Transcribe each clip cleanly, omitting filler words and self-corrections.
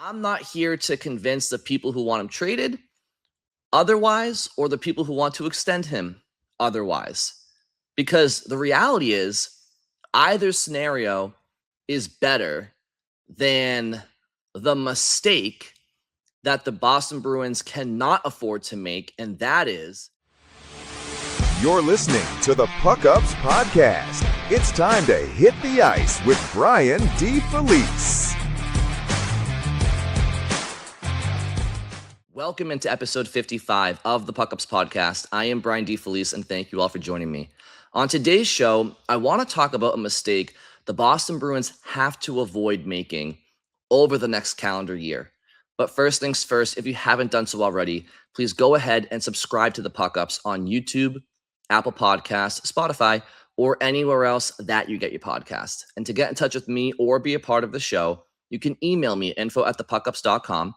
I'm not here to convince the people who want him traded otherwise, or the people who want to extend him otherwise. Because the reality is, either scenario is better than the mistake that the Boston Bruins cannot afford to make, and that is... You're listening to the PuckUps Podcast. It's time to hit the ice with Brian D. Felice. Welcome into episode 55 of the PuckUps Podcast. I am Brian D. Felice, and thank you all for joining me. On today's show, I want to talk about a mistake the Boston Bruins have to avoid making over the next calendar year. But first things first, if you haven't done so already, please go ahead and subscribe to the PuckUps on YouTube, Apple Podcasts, Spotify, or anywhere else that you get your podcast. And to get in touch with me or be a part of the show, you can email me info@thepuckups.com.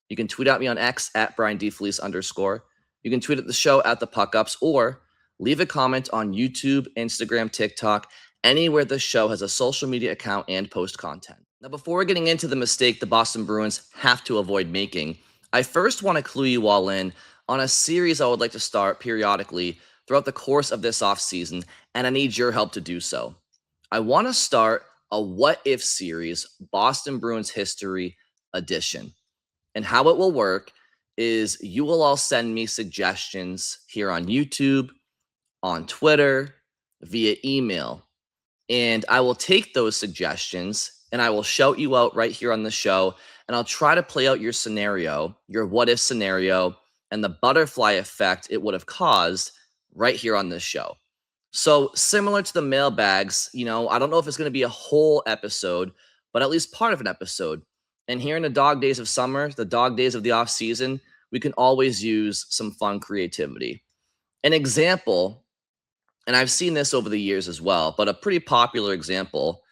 You can tweet at me on X at @BrianDFelice_. You can tweet at the show at the PuckUps, or leave a comment on YouTube, Instagram, TikTok, anywhere the show has a social media account and post content. Now, before getting into the mistake the Boston Bruins have to avoid making, I first want to clue you all in on a series I would like to start periodically throughout the course of this offseason, and I need your help to do so. I want to start a What If series, Boston Bruins History Edition. And how it will work is you will all send me suggestions here on YouTube, on Twitter, via email. And I will take those suggestions and I will shout you out right here on the show. And I'll try to play out your scenario, your what if scenario, and the butterfly effect it would have caused right here on this show. So similar to the mailbags, I don't know if it's going to be a whole episode, but at least part of an episode. And here in the dog days of summer, the dog days of the off season, we can always use some fun creativity. An example, and I've seen this over the years as well, but a pretty popular example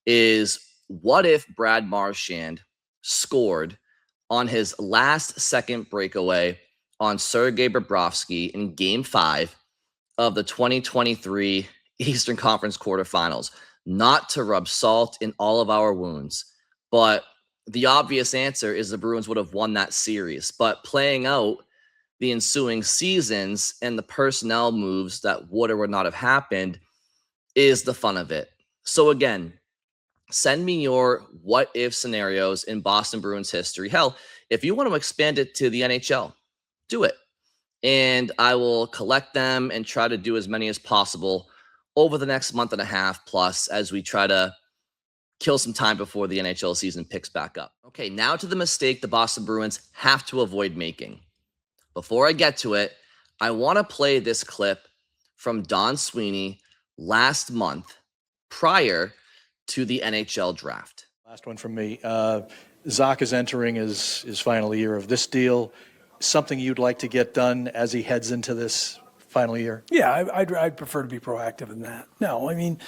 is, what if Brad Marchand scored on his last second breakaway on Sergei Bobrovsky in Game 5 of the 2023 Eastern Conference quarterfinals? Not to rub salt in all of our wounds, but the obvious answer is the Bruins would have won that series. But playing out the ensuing seasons and the personnel moves that would or would not have happened is the fun of it. So again, send me your what if scenarios in Boston Bruins history. Hell, if you want to expand it to the NHL, do it. And I will collect them and try to do as many as possible over the next month and a half plus as we try to kill some time before the NHL season picks back up. Okay, now to the mistake the Boston Bruins have to avoid making. Before I get to it, I want to play this clip from Don Sweeney last month prior to the NHL draft. Last one from me. Zach is entering his final year of this deal. Something you'd like to get done as he heads into this final year? Yeah, I'd prefer to be proactive in that. No, I mean,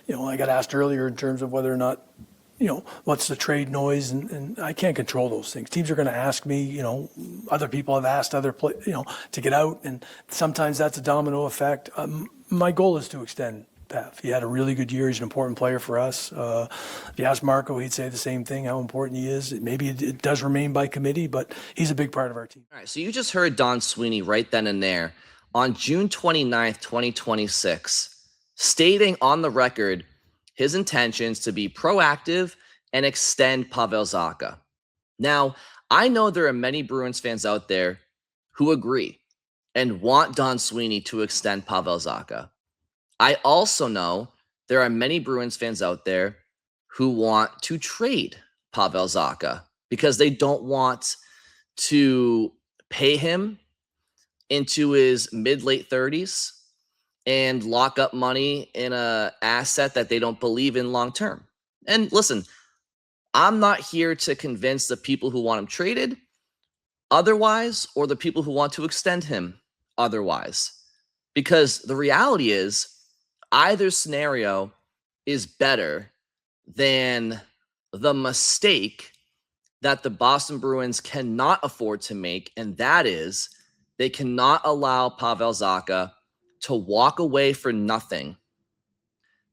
I got asked earlier in terms of whether or not, what's the trade noise, and I can't control those things. Teams are going to ask me, other people have asked to get out, and sometimes that's a domino effect. My goal is to extend Pav. He had a really good year. He's an important player for us. If you ask Marco, he'd say the same thing, how important he is. Maybe it does remain by committee, but he's a big part of our team. All right, so you just heard Don Sweeney right then and there on June 29th, 2026, stating on the record his intentions to be proactive and extend Pavel Zacha. Now, I know there are many Bruins fans out there who agree and want Don Sweeney to extend Pavel Zacha. I also know there are many Bruins fans out there who want to trade Pavel Zacha because they don't want to pay him into his mid-late 30s and lock up money in an asset that they don't believe in long-term. And listen, I'm not here to convince the people who want him traded otherwise, or the people who want to extend him otherwise. Because the reality is, either scenario is better than the mistake that the Boston Bruins cannot afford to make, and that is they cannot allow Pavel Zacha to walk away for nothing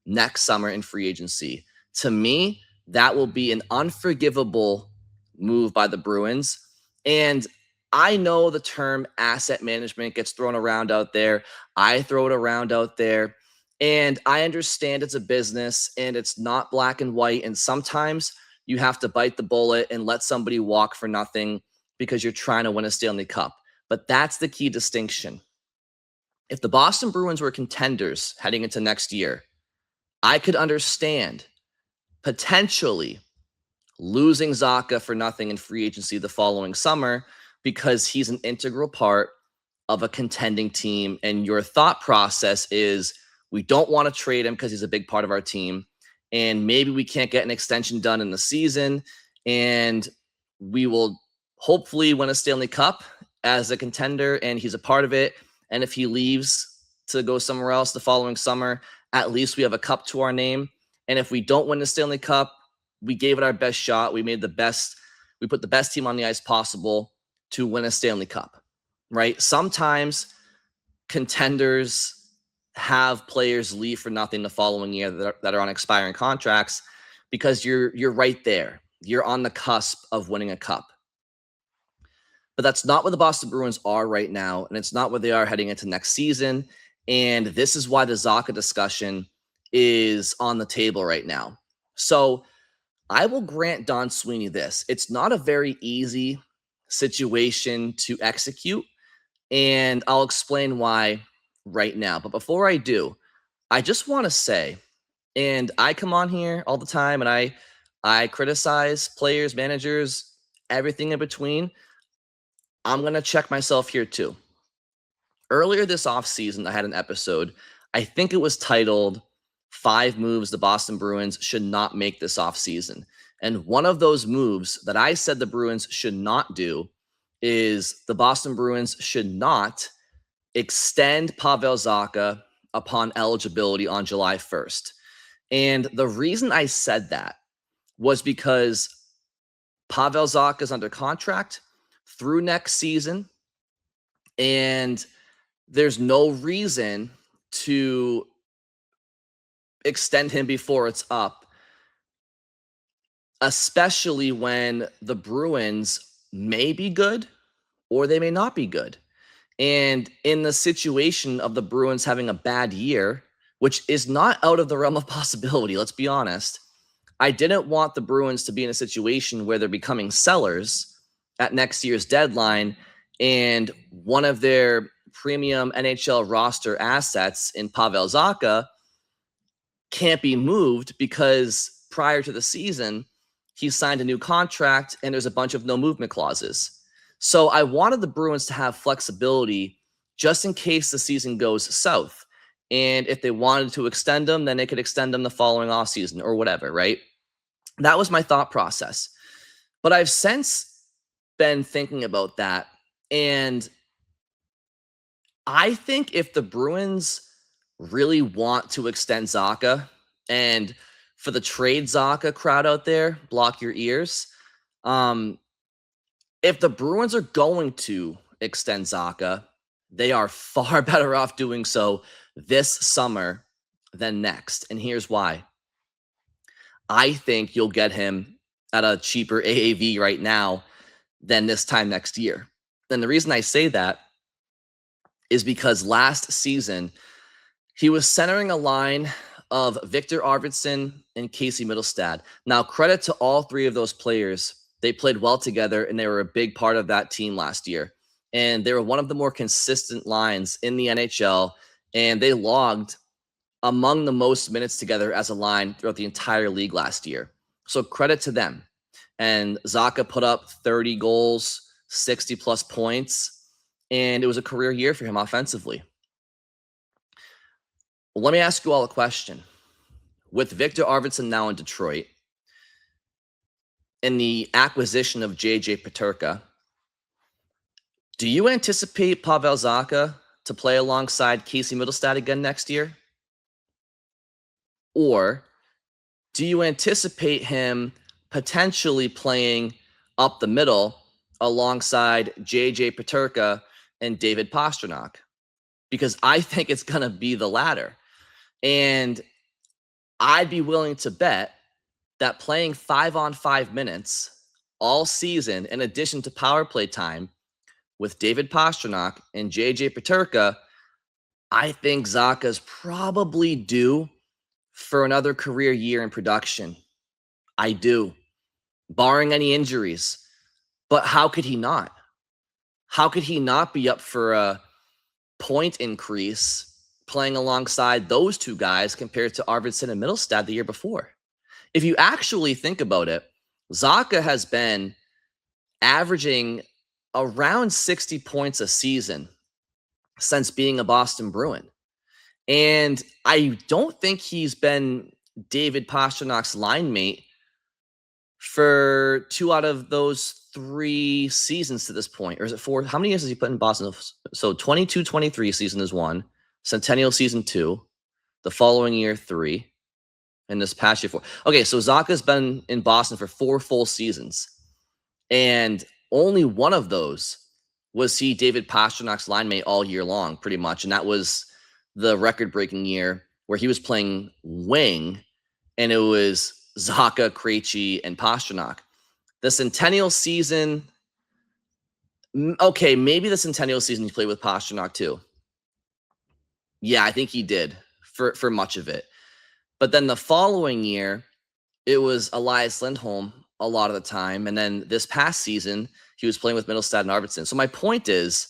next summer in free agency. To me, that will be an unforgivable move by the Bruins. And I know the term asset management gets thrown around out there. I throw it around out there. And I understand it's a business and it's not black and white. And sometimes you have to bite the bullet and let somebody walk for nothing because you're trying to win a Stanley Cup. But that's the key distinction. If the Boston Bruins were contenders heading into next year, I could understand potentially losing Zacha for nothing in free agency the following summer because he's an integral part of a contending team. And your thought process is we don't want to trade him because he's a big part of our team. And maybe we can't get an extension done in the season. And we will hopefully win a Stanley Cup as a contender, and he's a part of it. And if he leaves to go somewhere else the following summer, at least we have a cup to our name. And if we don't win the Stanley Cup, we gave it our best shot. We put the best team on the ice possible to win a Stanley Cup, right? Sometimes contenders have players leave for nothing the following year that are on expiring contracts because you're right there. You're on the cusp of winning a cup. But that's not where the Boston Bruins are right now, and it's not where they are heading into next season. And this is why the Zacha discussion is on the table right now. So I will grant Don Sweeney this. It's not a very easy situation to execute, and I'll explain why right now. But before I do, I just want to say, and I come on here all the time, and I criticize players, managers, everything in between. I'm going to check myself here too. Earlier this offseason, I had an episode. I think it was titled 5 Moves the Boston Bruins Should Not Make This Offseason. And one of those moves that I said the Bruins should not do is the Boston Bruins should not extend Pavel Zacha upon eligibility on July 1st. And the reason I said that was because Pavel Zacha is under contract through next season, and there's no reason to extend him before it's up, especially when the Bruins may be good or they may not be good. And in the situation of the Bruins having a bad year, which is not out of the realm of possibility, let's be honest, I didn't want the Bruins to be in a situation where they're becoming sellers at next year's deadline, and one of their premium NHL roster assets in Pavel Zacha can't be moved because prior to the season, he signed a new contract and there's a bunch of no movement clauses. So I wanted the Bruins to have flexibility just in case the season goes south. And if they wanted to extend them, then they could extend them the following offseason or whatever, right? That was my thought process. But I've since been thinking about that, and I think if the Bruins really want to extend Zacha, and for the trade Zacha crowd out there, block your ears. If the Bruins are going to extend Zacha, they are far better off doing so this summer than next. And here's why. I think you'll get him at a cheaper AAV right now than this time next year. And the reason I say that is because last season, he was centering a line of Victor Arvidsson and Casey Middlestad. Now, credit to all 3 of those players. They played well together, and they were a big part of that team last year. And they were one of the more consistent lines in the NHL, and they logged among the most minutes together as a line throughout the entire league last year. So credit to them. And Zacha put up 30 goals, 60-plus points, and it was a career year for him offensively. Well, let me ask you all a question. With Victor Arvidsson now in Detroit, and the acquisition of J.J. Peterka, do you anticipate Pavel Zacha to play alongside Casey Middlestad again next year? Or do you anticipate him potentially playing up the middle alongside J.J. Peterka and David Pastrnak? Because I think it's going to be the latter. And I'd be willing to bet that playing 5-on-5 minutes all season, in addition to power play time with David Pastrnak and JJ Peterka, I think Zacha's probably due for another career year in production. I do, barring any injuries. But how could he not? How could he not be up for a point increase playing alongside those two guys compared to Arvidsson and Middlestad the year before? If you actually think about it, Zacha has been averaging around 60 points a season since being a Boston Bruin. And I don't think he's been David Pasternak's line mate for 2 out of those 3 seasons to this point. Or is it 4? How many years has he put in Boston? So 22-23 season is 1, Centennial season 2, the following year 3, and this past year 4. Okay, so Zacha's been in Boston for 4 full seasons. And only one of those was he David Pasternak's line mate all year long, pretty much. And that was the record-breaking year where he was playing wing, and it was Zacha, Krejci, and Pastrnak. The Centennial season, okay, maybe the Centennial season he played with Pastrnak too. Yeah, I think he did for much of it. But then the following year, it was Elias Lindholm a lot of the time. And then this past season, he was playing with Middlestad and Arvidsson. So my point is,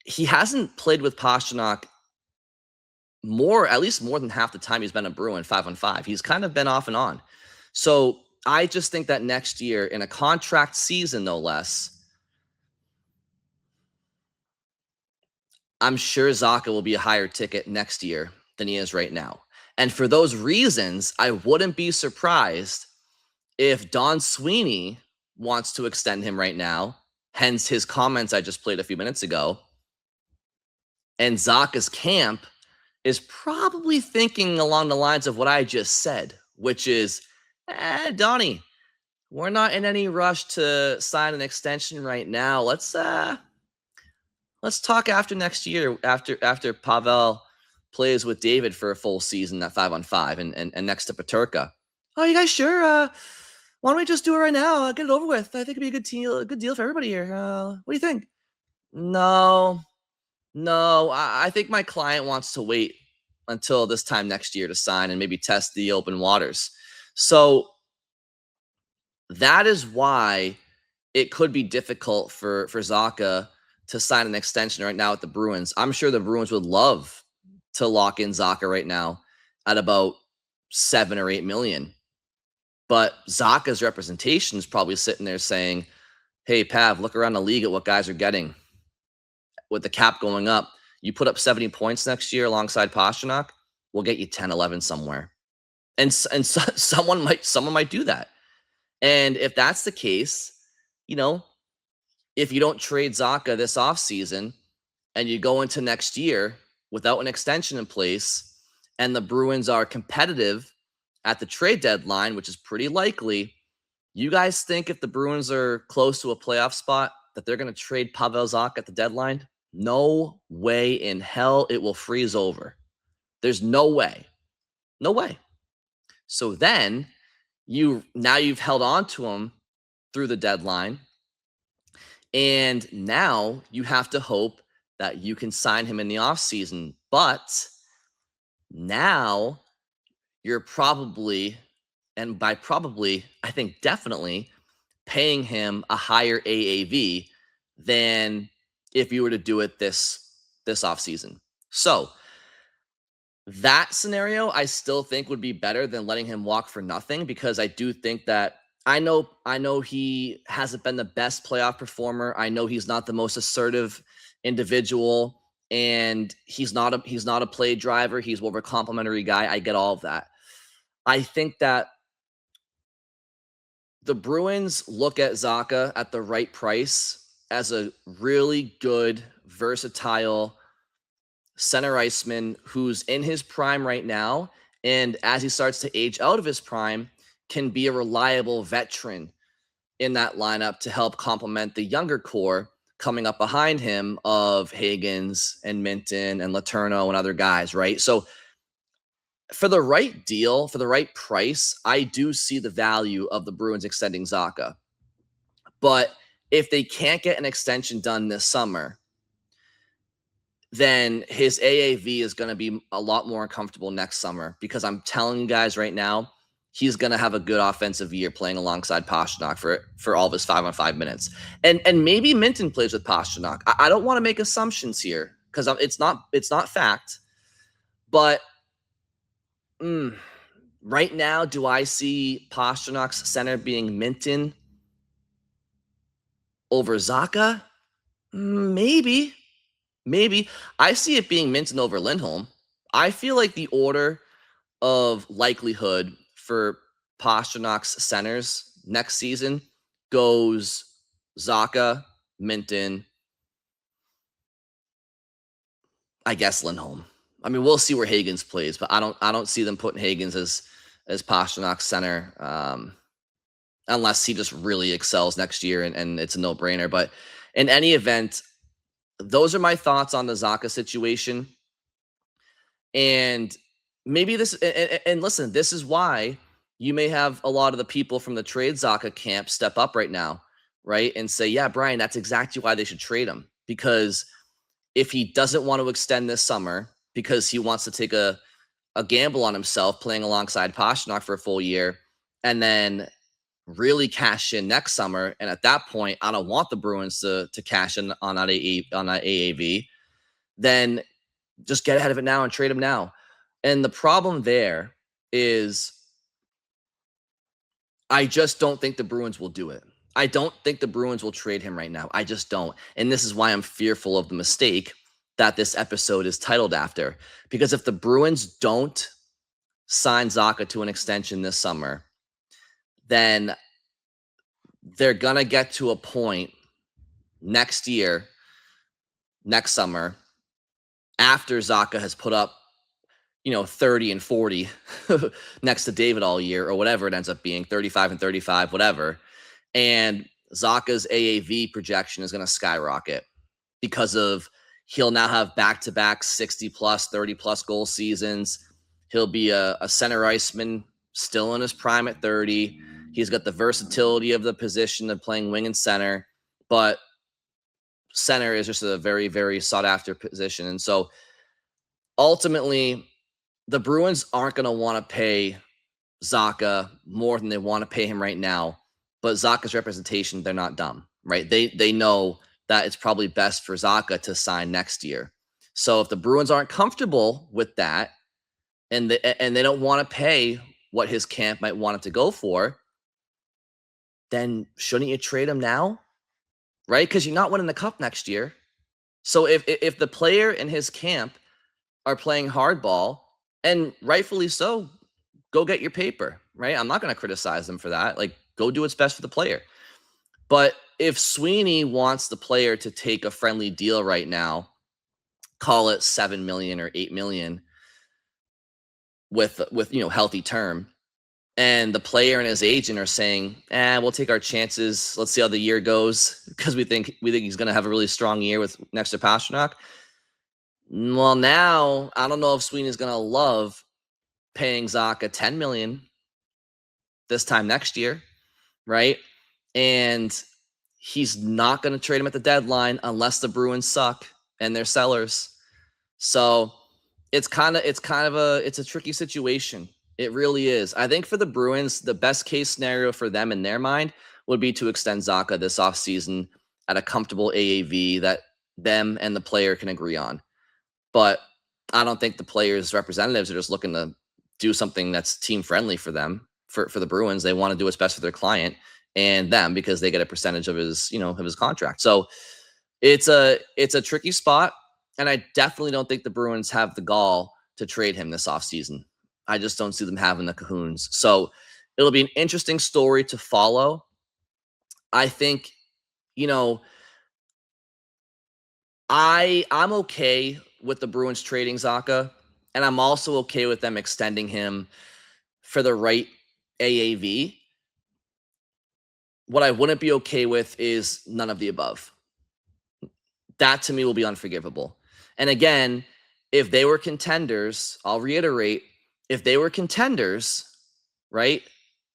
he hasn't played with Pastrnak at least more than half the time he's been a Bruin 5-on-5. He's kind of been off and on. So I just think that next year, in a contract season, no less, I'm sure Zacha will be a higher ticket next year than he is right now. And for those reasons, I wouldn't be surprised if Don Sweeney wants to extend him right now, hence his comments I just played a few minutes ago. And Zacha's camp is probably thinking along the lines of what I just said, which is, Donnie, we're not in any rush to sign an extension right now. Let's talk after next year, after Pavel plays with David for a full season at 5-on-5 and next to Peterka. Oh, you guys sure? Why don't we just do it right now? Get it over with. I think it'd be a good deal for everybody here. What do you think? No, I think my client wants to wait until this time next year to sign and maybe test the open waters. So that is why it could be difficult for Zacha to sign an extension right now with the Bruins. I'm sure the Bruins would love to lock in Zacha right now at about 7 or 8 million. But Zacha's representation is probably sitting there saying, hey, Pav, look around the league at what guys are getting. With the cap going up, you put up 70 points next year alongside Pastrnak, we'll get you 10, 11 somewhere. And someone might do that. And if that's the case, if you don't trade Zacha this offseason and you go into next year without an extension in place and the Bruins are competitive at the trade deadline, which is pretty likely, you guys think if the Bruins are close to a playoff spot that they're going to trade Pavel Zacha at the deadline? No way in hell it will freeze over. There's no way. No way. So then you've held on to him through the deadline. And now you have to hope that you can sign him in the offseason. But now you're probably, and by probably, I think definitely, paying him a higher AAV than if you were to do it this offseason. So that scenario, I still think would be better than letting him walk for nothing, because I do think that I know he hasn't been the best playoff performer. I know he's not the most assertive individual, and he's not a play driver. He's more of a complimentary guy. I get all of that. I think that the Bruins look at Zacha at the right price as a really good, versatile center iceman who's in his prime right now, and as he starts to age out of his prime, can be a reliable veteran in that lineup to help complement the younger core coming up behind him of Higgins and Minton and Letourneau and other guys, right? So for the right deal, for the right price, I do see the value of the Bruins extending Zacha. But if they can't get an extension done this summer, then his AAV is going to be a lot more uncomfortable next summer, because I'm telling you guys right now, he's going to have a good offensive year playing alongside Pastrnak for all of his 5-on-5 minutes. And maybe Minten plays with Pastrnak. I don't want to make assumptions here because it's not fact. But right now, do I see Pasternak's center being Minten over Zacha? Maybe. I see it being Minten over Lindholm. I feel like the order of likelihood for Pasternak's centers next season goes Zacha, Minten, I guess Lindholm. I mean, we'll see where Higgins plays, but I don't see them putting Higgins as Pasternak's center, unless he just really excels next year and it's a no-brainer. But in any event, those are my thoughts on the Zacha situation. And maybe this, and listen, this is why you may have a lot of the people from the trade Zacha camp step up right now, right? And say, yeah, Brian, that's exactly why they should trade him. Because if he doesn't want to extend this summer because he wants to take a gamble on himself playing alongside Pastrnak for a full year, and then really cash in next summer, and at that point, I don't want the Bruins to cash in on that AAV, then just get ahead of it now and trade him now. And the problem there is I just don't think the Bruins will do it. I don't think the Bruins will trade him right now. I just don't. And this is why I'm fearful of the mistake that this episode is titled after. Because if the Bruins don't sign Zacha to an extension this summer, then they're going to get to a point next summer, after Zacha has put up, 30 and 40 next to David all year, or whatever it ends up being, 35 and 35, whatever. And Zacha's AAV projection is going to skyrocket because of he'll now have back-to-back 60-plus, 30-plus goal seasons. He'll be a center iceman still in his prime at 30. He's got the versatility of the position of playing wing and center, but center is just a very, very sought-after position. And so ultimately, the Bruins aren't going to want to pay Zacha more than they want to pay him right now. But Zacha's representation, they're not dumb, right? They know that it's probably best for Zacha to sign next year. So if the Bruins aren't comfortable with that, and they don't want to pay what his camp might want it to go for, then shouldn't you trade him now, right? Because you're not winning the cup next year. So if the player and his camp are playing hardball, and rightfully so, go get your paper, right? I'm not going to criticize them for that. Like, go do what's best for the player. But if Sweeney wants the player to take a friendly deal right now, call it $7 million or $8 million with healthy term, and the player and his agent are saying, we'll take our chances. Let's see how the year goes, because we think he's going to have a really strong year with next to Pastrnak. Well, now I don't know if Sweeney's going to love paying Zacha $10 million this time next year, right? And he's not going to trade him at the deadline unless the Bruins suck and they're sellers. So it's a tricky situation. It really is. I think for the Bruins, the best case scenario for them in their mind would be to extend Zacha this offseason at a comfortable AAV that them and the player can agree on. But I don't think the players' representatives are just looking to do something that's team friendly for them. For the Bruins, they want to do what's best for their client and them, because they get a percentage of his contract. So it's a tricky spot, and I definitely don't think the Bruins have the gall to trade him this offseason. I just don't see them having the cajoons. So it'll be an interesting story to follow. I think, I'm okay with the Bruins trading Zacha, and I'm also okay with them extending him for the right AAV. What I wouldn't be okay with is none of the above. That to me will be unforgivable. And again, if they were contenders, I'll reiterate, if they were contenders, right,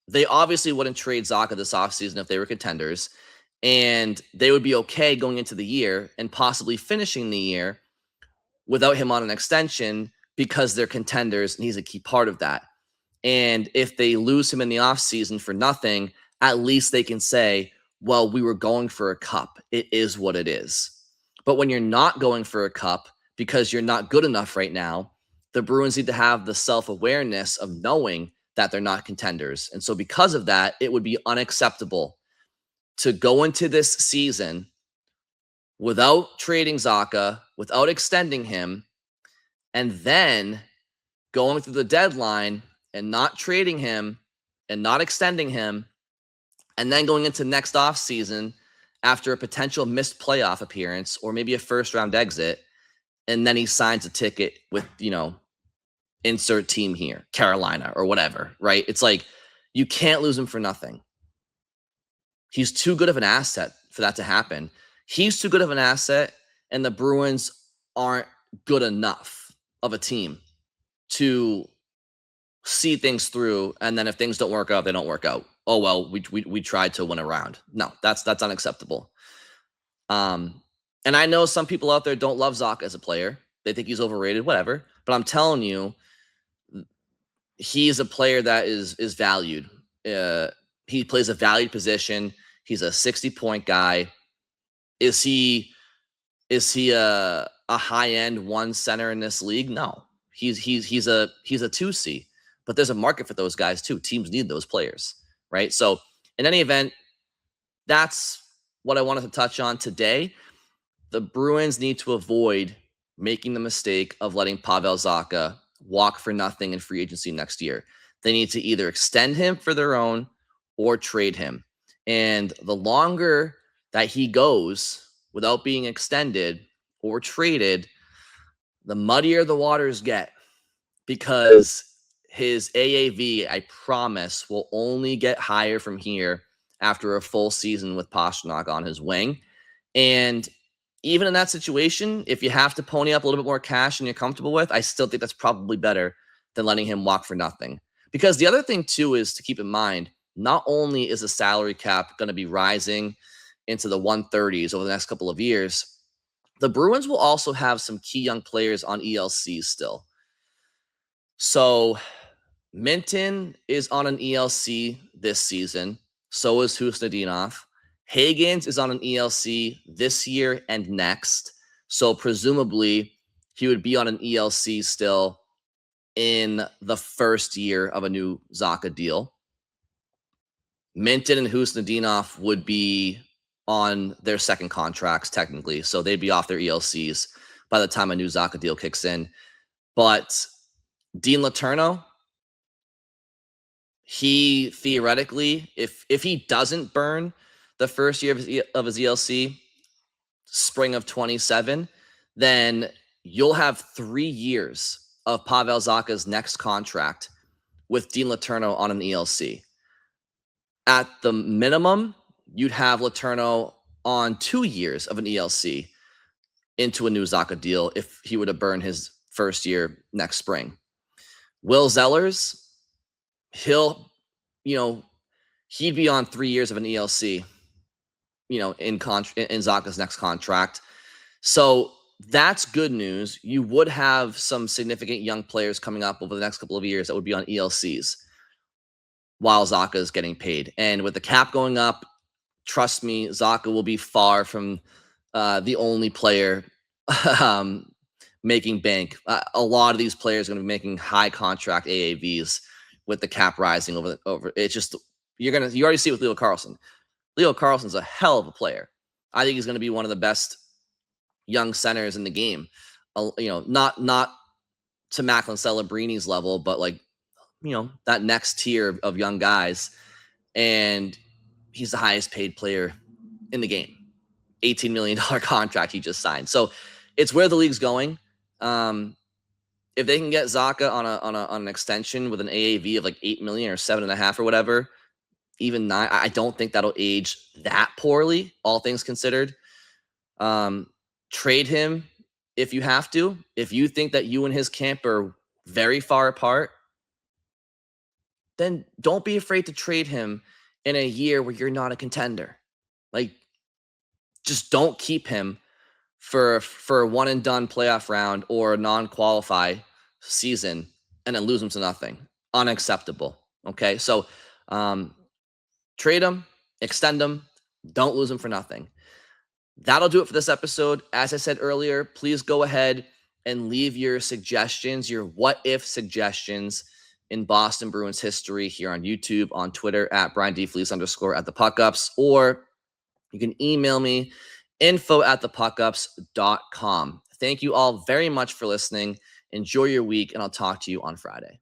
they obviously wouldn't trade Zacha this offseason if they were contenders, and they would be okay going into the year and possibly finishing the year without him on an extension because they're contenders and he's a key part of that. And if they lose him in the offseason for nothing, at least they can say, well, we were going for a cup. It is what it is. But when you're not going for a cup because you're not good enough right now, the Bruins need to have the self-awareness of knowing that they're not contenders. And so because of that, it would be unacceptable to go into this season without trading Zacha, without extending him, and then going through the deadline and not trading him and not extending him, and then going into next offseason after a potential missed playoff appearance or maybe a first-round exit, and then he signs a ticket with, insert team here, Carolina or whatever, right? It's like you can't lose him for nothing. He's too good of an asset for that to happen. He's too good of an asset, and the Bruins aren't good enough of a team to see things through, and then if things don't work out, they don't work out. Oh, well, we tried to win a round. No, that's unacceptable. And I know some people out there don't love Zacha as a player. They think he's overrated, whatever. But I'm telling you, he's a player that is valued. He plays a valued position. He's a 60-point guy. Is he a high-end one center in this league? No. He's a 2C. But there's a market for those guys too. Teams need those players, right? So in any event, that's what I wanted to touch on today. The Bruins need to avoid making the mistake of letting Pavel Zacha walk for nothing in free agency next year. They need to either extend him for their own or trade him. And the longer that he goes without being extended or traded, the muddier the waters get, because his AAV, I promise, will only get higher from here after a full season with Pastrnak on his wing. And even in that situation, if you have to pony up a little bit more cash and you're comfortable with, I still think that's probably better than letting him walk for nothing. Because the other thing, too, is to keep in mind, not only is the salary cap going to be rising into the 130s over the next couple of years, the Bruins will also have some key young players on ELCs still. So Minton is on an ELC this season. So is Husnudinov. Hagens is on an ELC this year and next. So presumably he would be on an ELC still in the first year of a new Zacha deal. Minton and Husnudinov would be on their second contracts technically. So they'd be off their ELCs by the time a new Zacha deal kicks in. But Dean Letourneau, he theoretically, if he doesn't burn the first year of his ELC, spring of 27, then you'll have 3 years of Pavel Zacha's next contract with Dean Letourneau on an ELC. At the minimum, you'd have Letourneau on 2 years of an ELC into a new Zacha deal if he were to burn his first year next spring. Will Zellers, he'd be on 3 years of an ELC, in Zacha's next contract. So that's good news. You would have some significant young players coming up over the next couple of years that would be on ELCs while Zacha is getting paid. And with the cap going up, trust me, Zacha will be far from the only player making bank. A lot of these players are going to be making high contract AAVs with the cap rising over. It's just you already see it with Leo Carlsson. Leo Carlsson's a hell of a player. I think he's going to be one of the best young centers in the game. Not to Macklin Celebrini's level, but that next tier of young guys. And he's the highest paid player in the game. $18 million contract he just signed. So it's where the league's going. If they can get Zacha on an extension with an AAV of like 8 million or 7.5 or whatever, even 9, I don't think that'll age that poorly, all things considered. Trade him if you have to. If you think that you and his camp are very far apart, then don't be afraid to trade him in a year where you're not a contender. Like, just don't keep him for a one and done playoff round or a non-qualify season and then lose him to nothing. Unacceptable. Okay. So trade him, extend him, don't lose him for nothing. That'll do it for this episode. As I said earlier, please go ahead and leave your suggestions, your what if suggestions in Boston Bruins history here on YouTube, on Twitter at Brian D. Felice _ at the PuckUps, or you can email me info@thepuckups.com. Thank you all very much for listening. Enjoy your week, and I'll talk to you on Friday.